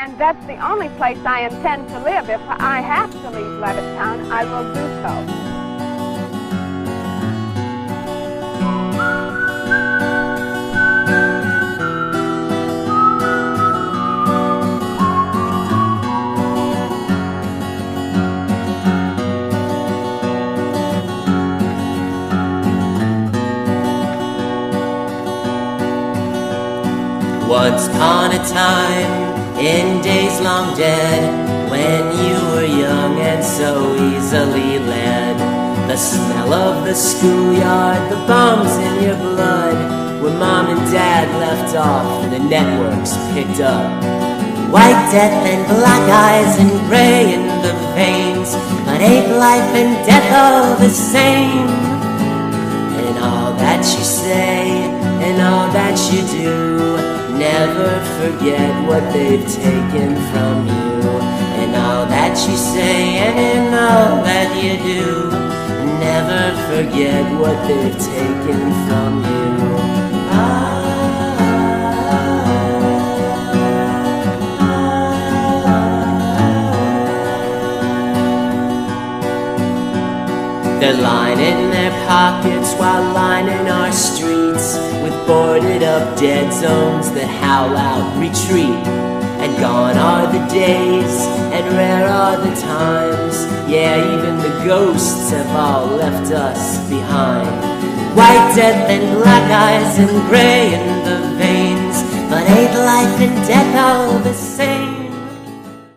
And that's the only place I intend to live. If I have to leave Levittown, I will do so. Once upon a time, in days long dead, when you were young and so easily led, the smell of the schoolyard, the bombs in your blood, where mom and dad left off and the networks picked up. White death and black eyes and gray in the veins, but ain't life and death all the same? And all that you say and all that you do, never forget what they've taken from you. And all that you say and in all that you do, never forget what they've taken from you. They're lining their pockets while lining our streets with boarded up dead zones that howl out retreat. And gone are the days and rare are the times, yeah, even the ghosts have all left us behind. White death and black eyes and gray in the veins, but ain't life and death all the same?